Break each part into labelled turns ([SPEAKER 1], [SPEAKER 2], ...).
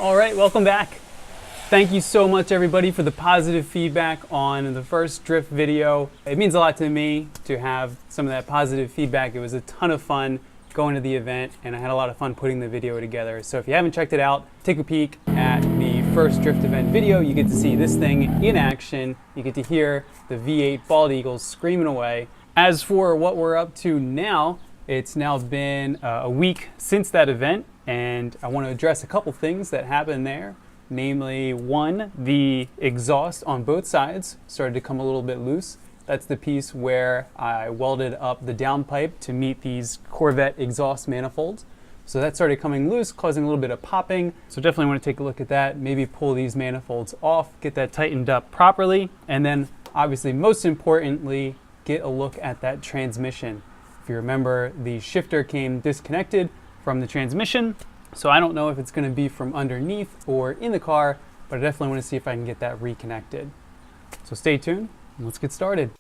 [SPEAKER 1] All right, welcome back. Thank you so much, everybody, for the positive feedback on the first drift video. It means a lot to me to have some of that positive feedback. It was a ton of fun going to the event, and I had a lot of fun putting the video together. So if you haven't checked it out, take a peek at the first drift event video. You get to see this thing in action. You get to hear the V8 bald eagles screaming away. As for what we're up to now, it's now been a week since that event, and I want to address a couple things that happened there. Namely, one, the exhaust on both sides started to come a little bit loose. That's the piece where I welded up the downpipe to meet these Corvette exhaust manifolds. So that started coming loose, causing a little bit of popping. So definitely want to take a look at that, maybe pull these manifolds off, get that tightened up properly, and then obviously most importantly, get a look at that transmission. If you remember, the shifter came disconnected from the transmission. So I don't know if it's going to be from underneath or in the car, but I definitely want to see if I can get that reconnected. So stay tuned and let's get started.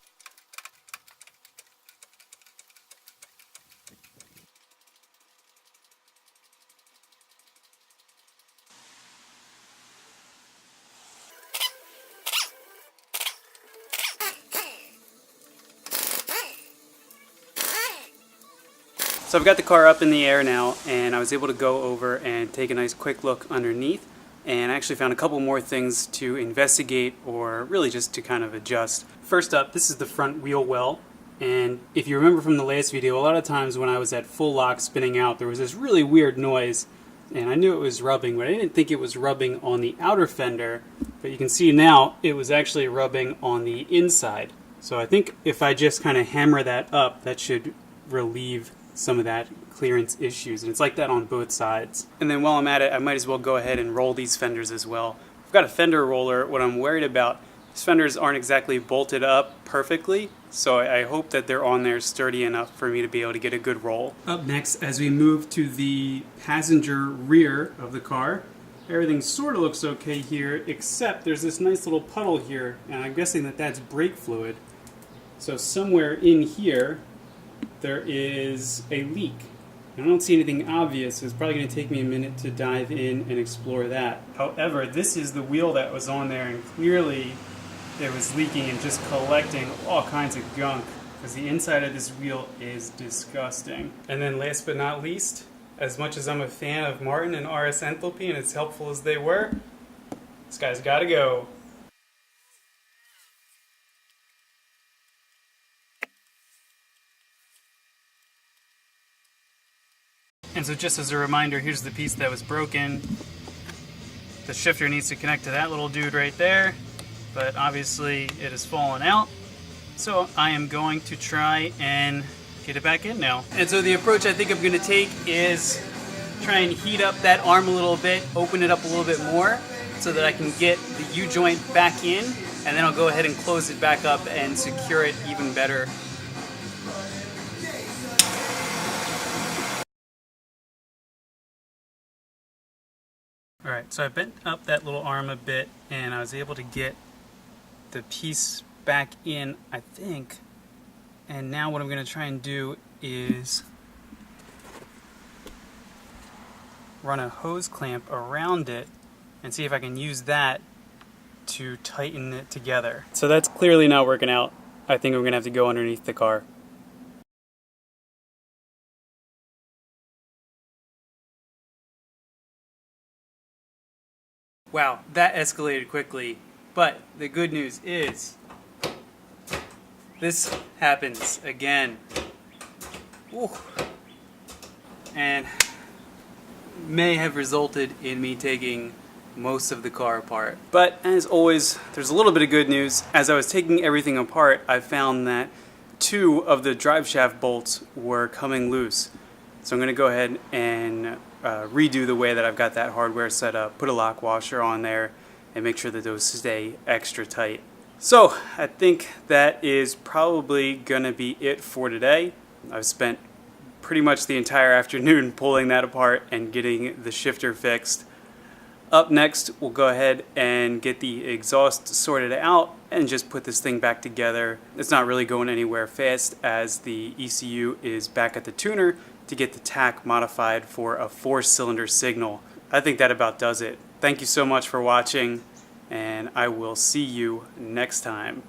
[SPEAKER 1] So I've got the car up in the air now, and I was able to go over and take a nice quick look underneath, and I actually found a couple more things to investigate, or really just to kind of adjust. First up, this is the front wheel well, and if you remember from the last video, a lot of times when I was at full lock spinning out, there was this really weird noise, and I knew it was rubbing, but I didn't think it was rubbing on the outer fender, but you can see now it was actually rubbing on the inside. So I think if I just kind of hammer that up, that should relieve some of that clearance issues, and it's like that on both sides. And then while I'm at it, I might as well go ahead and roll these fenders as well. I've got a fender roller. What I'm worried about, these fenders aren't exactly bolted up perfectly, so I hope that they're on there sturdy enough for me to be able to get a good roll. Up next, as we move to the passenger rear of the car, everything sort of looks okay here, except there's this nice little puddle here, and I'm guessing that that's brake fluid. So somewhere in here, there is a leak. I don't see anything obvious, so it's probably going to take me a minute to dive in and explore that. However, this is the wheel that was on there, and clearly it was leaking and just collecting all kinds of gunk, because the inside of this wheel is disgusting. And then last but not least, as much as I'm a fan of Martin and RS Enthalpy, and as helpful as they were, this guy's got to go. And so just as a reminder, here's the piece that was broken. The shifter needs to connect to that little dude right there, but obviously it has fallen out. So I am going to try and get it back in now. And so the approach I think I'm going to take is try and heat up that arm a little bit, open it up a little bit more so that I can get the U-joint back in, and then I'll go ahead and close it back up and secure it even better. Alright, so I bent up that little arm a bit, and I was able to get the piece back in, I think. And now what I'm going to try and do is run a hose clamp around it and see if I can use that to tighten it together. So that's clearly not working out. I think I'm going to have to go underneath the car. Wow, that escalated quickly, but the good news is this happens again. Ooh. And may have resulted in me taking most of the car apart. But as always, there's a little bit of good news. As I was taking everything apart, I found that 2 of the drive shaft bolts were coming loose. So I'm going to go ahead and redo the way that I've got that hardware set up, put a lock washer on there, and make sure that those stay extra tight. So I think that is probably going to be it for today. I've spent pretty much the entire afternoon pulling that apart and getting the shifter fixed. Up next, we'll go ahead and get the exhaust sorted out and just put this thing back together. It's not really going anywhere fast, as the ECU is back at the tuner to get the tach modified for a 4-cylinder signal. I think that about does it. Thank you so much for watching, and I will see you next time.